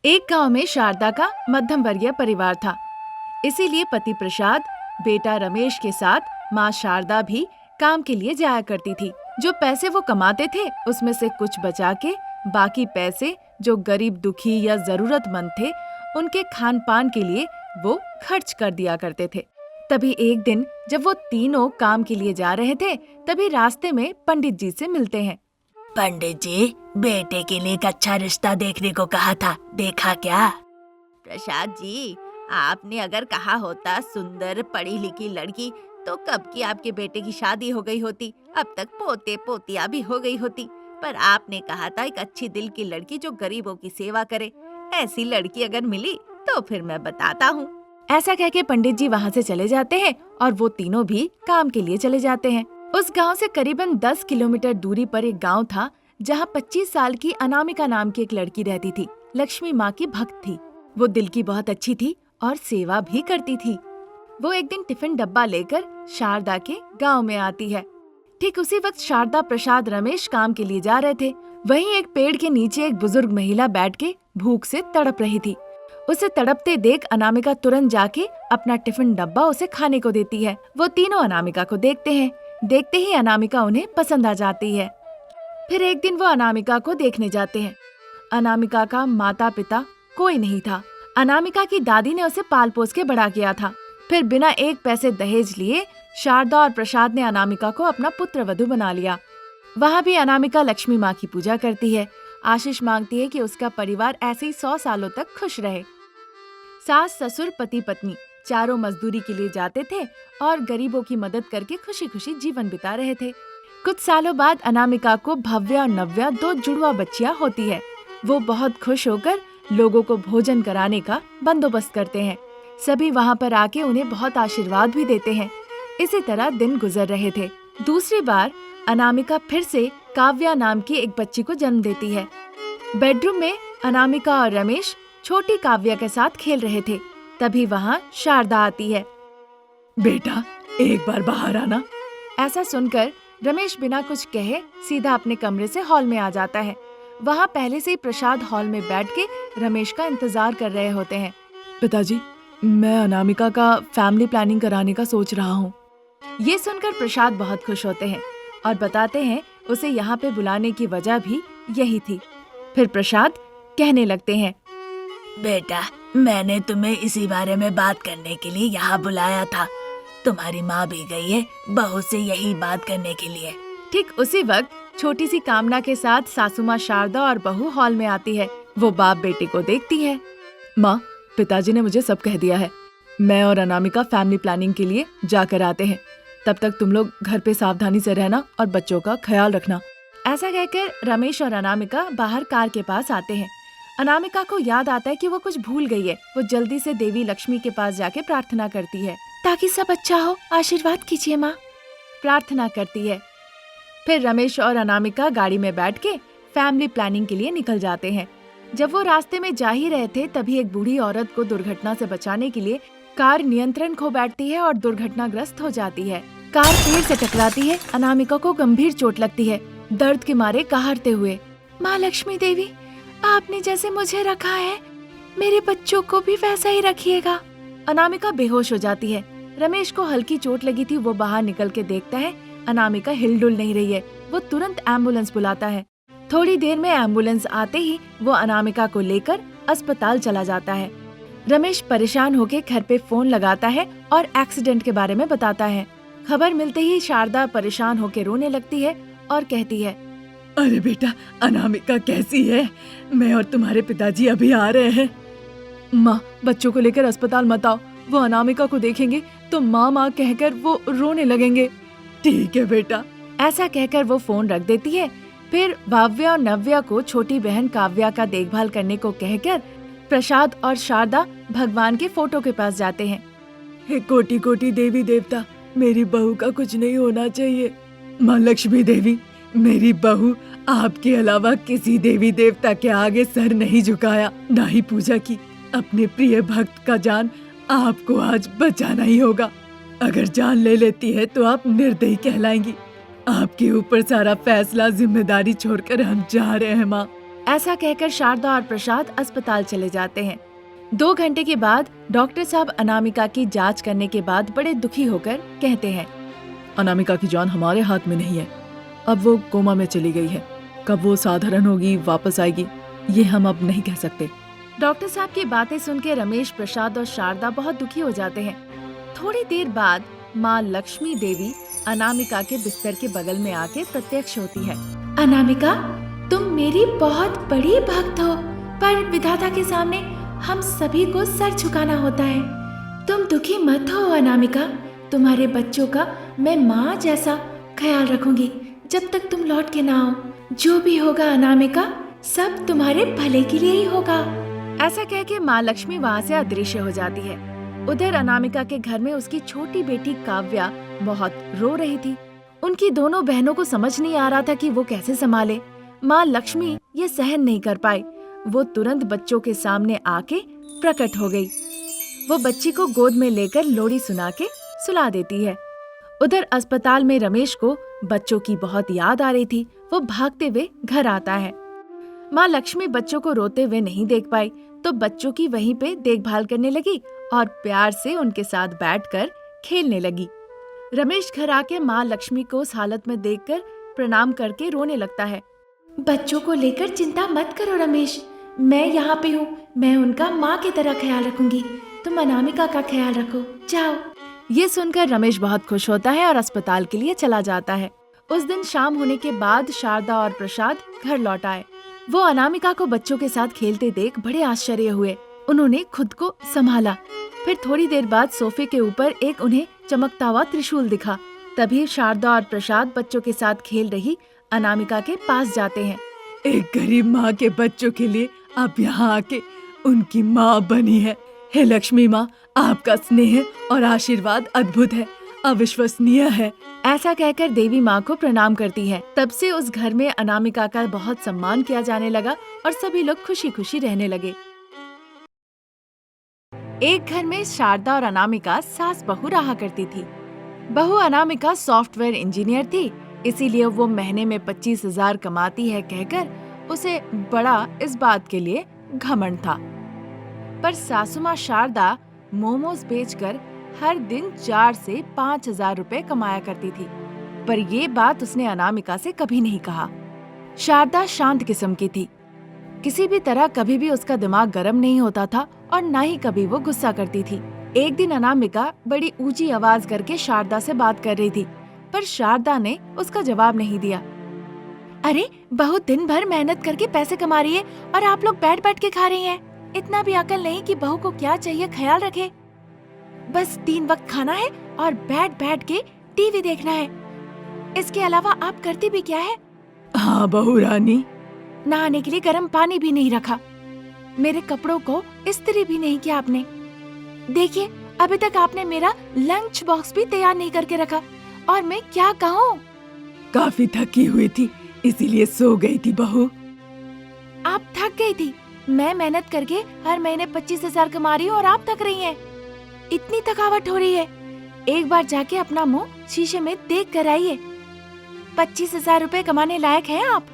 एक गांव में शारदा का मध्यम वर्गीय परिवार था। इसीलिए पति प्रसाद, बेटा रमेश के साथ माँ शारदा भी काम के लिए जाया करती थी। जो पैसे वो कमाते थे उसमें से कुछ बचा के बाकी पैसे जो गरीब, दुखी या जरूरतमंद थे उनके खान पान के लिए वो खर्च कर दिया करते थे। तभी एक दिन जब वो तीनों काम के लिए जा रहे थे, तभी रास्ते में पंडित जी से मिलते हैं। पंडित जी, बेटे के लिए एक अच्छा रिश्ता देखने को कहा था, देखा क्या? प्रसाद जी, आपने अगर कहा होता सुंदर पढ़ी लिखी लड़की तो कब की आपके बेटे की शादी हो गई होती, अब तक पोते पोतिया भी हो गई होती। पर आपने कहा था एक अच्छी दिल की लड़की जो गरीबों की सेवा करे। ऐसी लड़की अगर मिली तो फिर मैं बताता हूँ। ऐसा कह के पंडित जी वहाँ से चले जाते हैं और वो तीनों भी काम के लिए चले जाते हैं। उस गांव से करीबन 10 किलोमीटर दूरी पर एक गांव था जहाँ 25 साल की अनामिका नाम की एक लड़की रहती थी। लक्ष्मी माँ की भक्त थी। वो दिल की बहुत अच्छी थी और सेवा भी करती थी। वो एक दिन टिफिन डब्बा लेकर शारदा के गांव में आती है। ठीक उसी वक्त शारदा, प्रसाद, रमेश काम के लिए जा रहे थे। वहीं एक पेड़ के नीचे एक बुजुर्ग महिला बैठ के भूख से तड़प रही थी। उसे तड़पते देख अनामिका तुरंत जाके अपना टिफिन डब्बा उसे खाने को देती है। वो तीनों अनामिका को देखते हैं। देखते ही अनामिका उन्हें पसंद आ जाती है। फिर एक दिन वो अनामिका को देखने जाते हैं। अनामिका का माता पिता कोई नहीं था। अनामिका की दादी ने उसे पाल पोस के बड़ा किया था। फिर बिना एक पैसे दहेज लिए शारदा और प्रसाद ने अनामिका को अपना पुत्र वधू बना लिया। वहाँ भी अनामिका लक्ष्मी माँ की पूजा करती है, आशीष मांगती है कि उसका परिवार ऐसे ही 100 सालों तक खुश रहे। सास, ससुर, पति, पत्नी चारों मजदूरी के लिए जाते थे और गरीबों की मदद करके खुशी खुशी जीवन बिता रहे थे। कुछ सालों बाद अनामिका को भव्या और नव्या 2 जुड़वा बच्चियां होती है। वो बहुत खुश होकर लोगों को भोजन कराने का बंदोबस्त करते हैं। सभी वहाँ पर आके उन्हें बहुत आशीर्वाद भी देते हैं। इसी तरह दिन गुजर रहे थे। दूसरी बार अनामिका फिर से काव्या नाम की एक बच्ची को जन्म देती है। बेडरूम में अनामिका और रमेश छोटी काव्या के साथ खेल रहे थे। तभी वहाँ शारदा आती है। बेटा, एक बार बाहर आना। ऐसा सुनकर रमेश बिना कुछ कहे सीधा अपने कमरे से हॉल में आ जाता है। वहाँ पहले से ही प्रसाद हॉल में बैठ के रमेश का इंतजार कर रहे होते हैं। पिताजी, मैं अनामिका का फैमिली प्लानिंग कराने का सोच रहा हूँ। ये सुनकर प्रसाद बहुत खुश होते हैं और बताते हैं उसे यहाँ पे बुलाने की वजह भी यही थी। फिर प्रसाद कहने लगते हैं, बेटा, मैंने तुम्हें इसी बारे में बात करने के लिए यहाँ बुलाया था। तुम्हारी माँ भी गई है बहू से यही बात करने के लिए। ठीक उसी वक्त छोटी सी कामना के साथ सासू माँ शारदा और बहू हॉल में आती है। वो बाप बेटे को देखती है। माँ, पिताजी ने मुझे सब कह दिया है। मैं और अनामिका फैमिली प्लानिंग के लिए जाकर आते हैं। तब तक तुम लोग घर पे सावधानी से रहना और बच्चों का ख्याल रखना। ऐसा कहकर रमेश और अनामिका बाहर कार के पास आते हैं। अनामिका को याद आता है कि वो कुछ भूल गई है। वो जल्दी से देवी लक्ष्मी के पास जाके प्रार्थना करती है, ताकि सब अच्छा हो, आशीर्वाद कीजिए माँ। प्रार्थना करती है। फिर रमेश और अनामिका गाड़ी में बैठ के फैमिली प्लानिंग के लिए निकल जाते हैं। जब वो रास्ते में जा ही रहे थे, तभी एक बूढ़ी औरत को दुर्घटना से बचाने के लिए कार नियंत्रण खो बैठती है और दुर्घटनाग्रस्त हो जाती है। कार पेड़ से टकराती है। अनामिका को गंभीर चोट लगती है। दर्द के मारे कहारते हुए, माँ लक्ष्मी देवी, आपने जैसे मुझे रखा है मेरे बच्चों को भी वैसा ही रखिएगा। अनामिका बेहोश हो जाती है। रमेश को हल्की चोट लगी थी। वो बाहर निकल के देखता है अनामिका हिलडुल नहीं रही है। वो तुरंत एम्बुलेंस बुलाता है। थोड़ी देर में एम्बुलेंस आते ही वो अनामिका को लेकर अस्पताल चला जाता है। रमेश परेशान होकर घर पे फोन लगाता है और एक्सीडेंट के बारे में बताता है। खबर मिलते ही शारदा परेशान होकर रोने लगती है और कहती है, अरे बेटा, अनामिका कैसी है? मैं और तुम्हारे पिताजी अभी आ रहे हैं। माँ, बच्चों को लेकर अस्पताल मत आओ। वो अनामिका को देखेंगे तो माँ माँ कहकर वो रोने लगेंगे। ठीक है बेटा। ऐसा कहकर वो फोन रख देती है। फिर भाव्या और नव्या को छोटी बहन काव्या का देखभाल करने को कहकर प्रसाद और शारदा भगवान के फोटो के पास जाते हैं। हे कोटि कोटि देवी देवता, मेरी बहू का कुछ नहीं होना चाहिए। माँ लक्ष्मी देवी, मेरी बहू आपके अलावा किसी देवी देवता के आगे सर नहीं झुकाया, ना ही पूजा की। अपने प्रिय भक्त का जान आपको आज बचाना ही होगा। अगर जान ले लेती है तो आप निर्दयी कहलाएंगी। आपके ऊपर सारा फैसला, जिम्मेदारी छोड़कर हम जा रहे हैं माँ। ऐसा कहकर शारदा और प्रसाद अस्पताल चले जाते हैं। 2 घंटे के बाद डॉक्टर साहब अनामिका की जांच करने के बाद बड़े दुखी होकर कहते हैं, अनामिका की जान हमारे हाथ में नहीं है। अब वो कोमा में चली गई है। कब वो साधारण होगी, वापस आएगी, ये हम अब नहीं कह सकते। डॉक्टर साहब की बातें सुन के रमेश, प्रसाद और शारदा बहुत दुखी हो जाते हैं। थोड़ी देर बाद माँ लक्ष्मी देवी अनामिका के बिस्तर के बगल में आके प्रत्यक्ष होती है। अनामिका, तुम मेरी बहुत बड़ी भक्त हो, पर विधाता के सामने हम सभी को सर झुकाना होता है। तुम दुखी मत हो अनामिका, तुम्हारे बच्चों का मैं माँ जैसा ख्याल रखूंगी जब तक तुम लौट के ना आओ। जो भी होगा अनामिका, सब तुम्हारे भले के लिए ही होगा। ऐसा कह के माँ लक्ष्मी वहाँ से अदृश्य हो जाती है। उधर अनामिका के घर में उसकी छोटी बेटी काव्या बहुत रो रही थी। उनकी दोनों बहनों को समझ नहीं आ रहा था कि वो कैसे संभाले। माँ लक्ष्मी ये सहन नहीं कर पाई। वो तुरंत बच्चों के सामने आके प्रकट हो गई। वो बच्ची को गोद में लेकर लोरी सुना के सुला देती है। उधर अस्पताल में रमेश को बच्चों की बहुत याद आ रही थी। वो भागते हुए घर आता है। माँ लक्ष्मी बच्चों को रोते हुए नहीं देख पाई, तो बच्चों की वहीं पे देखभाल करने लगी और प्यार से उनके साथ बैठकर खेलने लगी। रमेश घर आके माँ लक्ष्मी को उस हालत में देखकर प्रणाम करके रोने लगता है। बच्चों को लेकर चिंता मत करो रमेश, मैं यहाँ पे हूँ। मैं उनका माँ की तरह ख्याल रखूंगी। तुम अनामिका का ख्याल रखो, जाओ। ये सुनकर रमेश बहुत खुश होता है और अस्पताल के लिए चला जाता है। उस दिन शाम होने के बाद शारदा और प्रसाद घर लौट आए। वो अनामिका को बच्चों के साथ खेलते देख बड़े आश्चर्य हुए। उन्होंने खुद को संभाला। फिर थोड़ी देर बाद सोफे के ऊपर एक उन्हें चमकता हुआ त्रिशूल दिखा। तभी शारदा और प्रसाद बच्चों के साथ खेल रही अनामिका के पास जाते हैं। एक गरीब माँ के बच्चों के लिए आप यहाँ आके उनकी माँ बनी है। हे लक्ष्मी माँ, आपका स्नेह और आशीर्वाद अद्भुत है, अविश्वसनीय है। ऐसा कहकर देवी माँ को प्रणाम करती है। तब से उस घर में अनामिका का बहुत सम्मान किया जाने लगा और सभी लोग खुशी खुशी रहने लगे। एक घर में शारदा और अनामिका सास बहू रहा करती थी। बहू अनामिका सॉफ्टवेयर इंजीनियर थी, इसीलिए वो महीने में 25,000 कमाती है कहकर उसे बड़ा इस बात के लिए घमंड था। पर सासू माँ शारदा मोमोज बेचकर हर दिन 4 से 5,000 रुपए कमाया करती थी, पर ये बात उसने अनामिका से कभी नहीं कहा। शारदा शांत किस्म की थी। किसी भी तरह कभी भी उसका दिमाग गर्म नहीं होता था और ना ही कभी वो गुस्सा करती थी। एक दिन अनामिका बड़ी ऊंची आवाज करके शारदा से बात कर रही थी, पर शारदा ने उसका जवाब नहीं दिया। अरे, बहुत दिन भर मेहनत करके पैसे कमा रही है और आप लोग बैठ बैठ के खा रही हैं। इतना भी अकल नहीं कि बहू को क्या चाहिए ख्याल रखे। बस 3 वक्त खाना है और बैठ बैठ के टीवी देखना है। इसके अलावा आप करती भी क्या है? हाँ बहू रानी। नहाने के लिए गर्म पानी भी नहीं रखा, मेरे कपड़ों को इस्त्री भी नहीं किया आपने। देखिए, अभी तक आपने मेरा लंच बॉक्स भी तैयार नहीं करके रखा और मैं क्या कहूँ? काफी थकी हुई थी, इसीलिए सो गई थी बहू। आप थक गई थी? मैं मेहनत करके हर महीने 25,000 कमा रही हूँ और आप थक रही हैं। इतनी थकावट हो रही है, एक बार जाके अपना मुंह शीशे में देख कर आइए। 25,000 रुपए कमाने लायक हैं आप?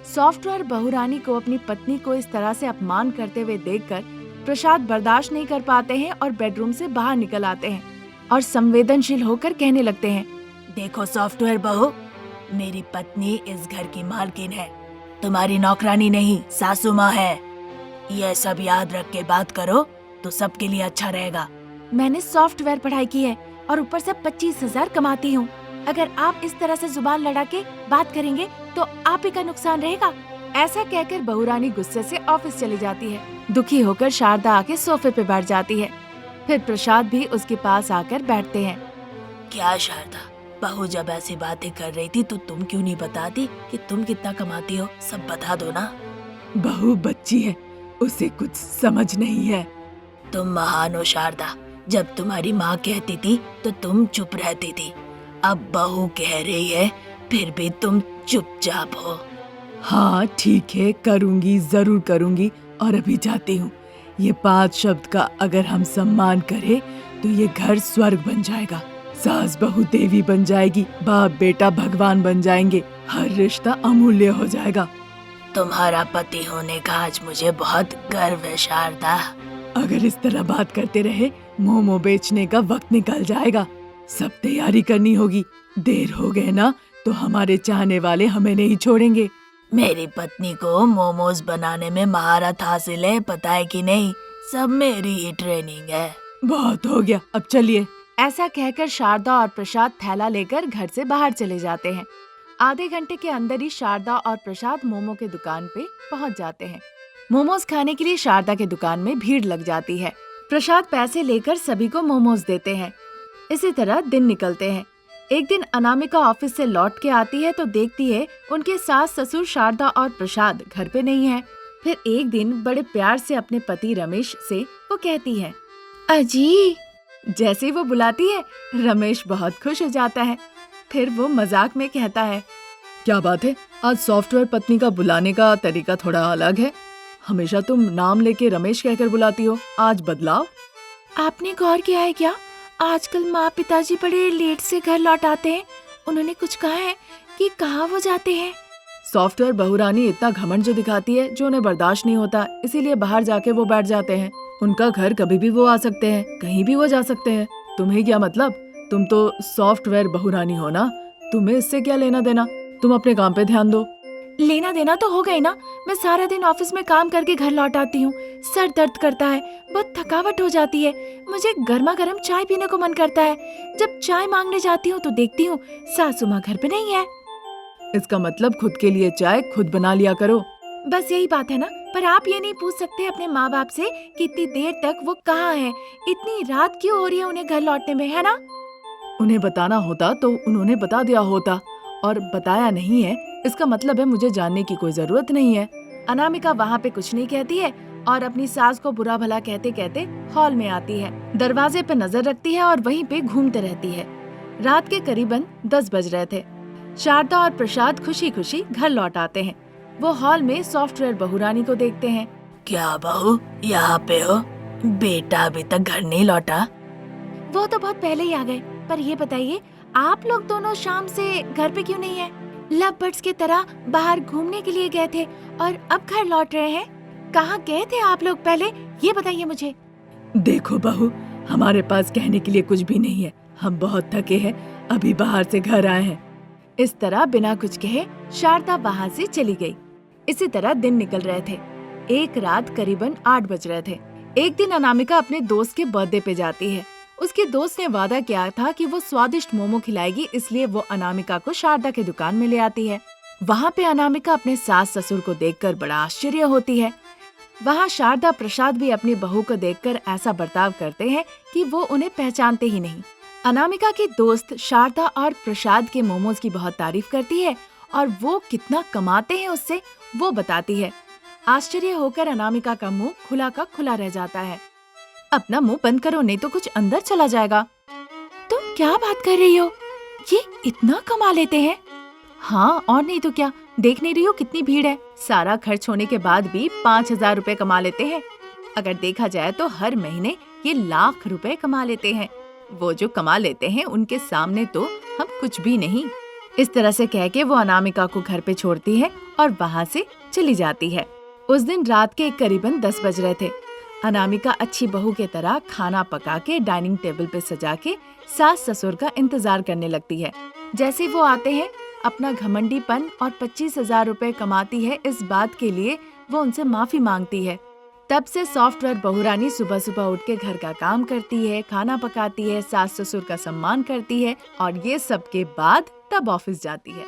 सॉफ्टवेयर बहुरानी को अपनी पत्नी को इस तरह से अपमान करते हुए देखकर प्रसाद बर्दाश्त नहीं कर पाते हैं और बेडरूम से बाहर निकल आते हैं और संवेदनशील होकर कहने लगते हैं, देखो सॉफ्टवेयर बहू, मेरी पत्नी इस घर की मालकिन है, तुम्हारी नौकरानी नहीं, सासू माँ है। यह सब याद रख के बात करो तो सबके लिए अच्छा रहेगा। मैंने सॉफ्टवेयर पढ़ाई की है और ऊपर से 25,000 कमाती हूँ। अगर आप इस तरह से जुबान लड़ा के बात करेंगे तो आप ही का नुकसान रहेगा। ऐसा कहकर बहुरानी गुस्से से ऑफिस चली जाती है। दुखी होकर शारदा आके सोफे पे बैठ जाती है। फिर प्रसाद भी उसके पास आकर बैठते हैं। क्या शारदा, बहू जब ऐसी बातें कर रही थी तो तुम क्यों नहीं बताती कि तुम कितना कमाती हो? सब बता दो ना। बहू बच्ची है, उसे कुछ समझ नहीं है। तुम महान हो शारदा, जब तुम्हारी माँ कहती थी तो तुम चुप रहती थी, अब बहू कह रही है फिर भी तुम चुपचाप हो। हाँ ठीक है, करूँगी, जरूर करूँगी। और अभी जाती हूँ। ये 5 शब्द का अगर हम सम्मान करें तो ये घर स्वर्ग बन जाएगा। सास बहू देवी बन जाएगी, बाप बेटा भगवान बन जाएंगे, हर रिश्ता अमूल्य हो जाएगा। तुम्हारा पति होने का आज मुझे बहुत गर्व है शारदा। अगर इस तरह बात करते रहे मोमो बेचने का वक्त निकल जाएगा। सब तैयारी करनी होगी। देर हो गए ना तो हमारे चाहने वाले हमें नहीं छोड़ेंगे। मेरी पत्नी को मोमोज बनाने में महारत हासिल है, पता है कि नहीं? सब मेरी ही ट्रेनिंग है। बहुत हो गया, अब चलिए। ऐसा कहकर शारदा और प्रसाद थैला लेकर घर से बाहर चले जाते हैं। आधे घंटे के अंदर ही शारदा और प्रसाद मोमो के दुकान पे पहुंच जाते हैं। मोमोज खाने के लिए शारदा के दुकान में भीड़ लग जाती है। प्रसाद पैसे लेकर सभी को मोमोज देते हैं। इसी तरह दिन निकलते हैं। एक दिन अनामिका ऑफिस से लौट के आती है तो देखती है उनके सास ससुर शारदा और प्रसाद घर पे नहीं है। फिर एक दिन बड़े प्यार से अपने पति रमेश से वो कहती है, अजी। जैसे ही वो बुलाती है रमेश बहुत खुश हो जाता है। फिर वो मजाक में कहता है, क्या बात है, आज सॉफ्टवेयर पत्नी का बुलाने का तरीका थोड़ा अलग है। हमेशा तुम नाम लेके रमेश कहकर बुलाती हो, आज बदलाव। आपने गौर किया है क्या, आजकल माँ पिताजी बड़े लेट से घर लौट आते हैं। उन्होंने कुछ कहा है कि कहाँ वो जाते हैं? सॉफ्टवेयर बहुरानी इतना घमंड जो दिखाती है जो उन्हें बर्दाश्त नहीं होता, इसीलिए बाहर जाके वो बैठ जाते हैं। उनका घर कभी भी वो आ सकते हैं, कहीं भी वो जा सकते हैं। तुम्हें क्या मतलब, तुम तो सॉफ्टवेयर बहुरानी हो ना, तुम्हें इससे क्या लेना देना। तुम अपने काम पे ध्यान दो। लेना देना तो हो गई ना। मैं सारा दिन ऑफिस में काम करके घर लौट आती हूँ, सर दर्द करता है, बहुत थकावट हो जाती है। मुझे गर्मा गर्म चाय पीने को मन करता है। जब चाय मांगने जाती हूँ तो देखती हूँ सासू माँ घर पे नहीं है। इसका मतलब खुद के लिए चाय खुद बना लिया करो। बस यही बात है ना। पर आप ये नहीं पूछ सकते अपने माँ बाप से कि इतनी देर तक वो कहाँ है, इतनी रात क्यों हो रही है उन्हें घर लौटने में, है ना? उन्हें बताना होता तो उन्होंने बता दिया होता, और बताया नहीं है इसका मतलब है मुझे जानने की कोई जरूरत नहीं है। अनामिका वहाँ पे कुछ नहीं कहती है और अपनी सास को बुरा भला कहते कहते हॉल में आती है। दरवाजे पे नजर रखती है और वहीं पे घूमते रहती है। रात के करीबन 10 बज रहे थे। शारदा और प्रसाद खुशी खुशी घर लौट आते हैं। वो हॉल में सॉफ्टवेयर बहुरानी को देखते हैं। क्या बहू, यहाँ पे हो? बेटा अभी तक घर नहीं लौटा? वो तो बहुत पहले ही आ गए। पर ये बताइए, आप लोग दोनों शाम से घर पे क्यों नहीं है? लव बर्ड्स की तरह बाहर घूमने के लिए गए थे और अब घर लौट रहे हैं। कहाँ गए थे आप लोग पहले, ये बताइए मुझे। देखो बहू, हमारे पास कहने के लिए कुछ भी नहीं है। हम बहुत थके हैं, अभी बाहर से घर आए हैं। इस तरह बिना कुछ कहे शारदा वहाँ से चली गई। इसी तरह दिन निकल रहे थे। एक रात करीबन 8 बज रहे थे। एक दिन अनामिका अपने दोस्त के बर्थडे पे जाती है। उसके दोस्त ने वादा किया था कि वो स्वादिष्ट मोमो खिलाएगी, इसलिए वो अनामिका को शारदा के दुकान में ले आती है। वहाँ पे अनामिका अपने सास ससुर को देखकर बड़ा आश्चर्य होती है। वहाँ शारदा प्रसाद भी अपनी बहू को देखकर ऐसा बर्ताव करते हैं कि वो उन्हें पहचानते ही नहीं। अनामिका की दोस्त शारदा और प्रसाद के मोमोज की बहुत तारीफ करती है और वो कितना कमाते हैं उससे वो बताती है। आश्चर्य होकर अनामिका का मुंह खुला का खुला रह जाता है। अपना मुंह बंद करो, नहीं तो कुछ अंदर चला जाएगा। तुम क्या बात कर रही हो? ये इतना कमा लेते हैं? हाँ और नहीं तो क्या, देख नहीं रही हो कितनी भीड़ है। सारा खर्च होने के बाद भी 5,000 रुपए कमा लेते हैं। अगर देखा जाए तो हर महीने ये लाख रुपए कमा लेते हैं। वो जो कमा लेते हैं उनके सामने तो हम कुछ भी नहीं। इस तरह से कह के वो अनामिका को घर पे छोड़ती है और वहाँ से चली जाती है। उस दिन रात के करीबन 10 बज रहे थे। अनामिका अच्छी बहू के तरह खाना पका के डाइनिंग टेबल पे सजा के सास ससुर का इंतजार करने लगती है। जैसे वो आते हैं, अपना घमंडीपन और 25,000 रुपए कमाती है इस बात के लिए वो उनसे माफी मांगती है। तब से सॉफ्टवेयर बहुरानी सुबह सुबह उठ के घर का काम करती है, खाना पकाती है, सास ससुर का सम्मान करती है और ये सब के बाद तब ऑफिस जाती है।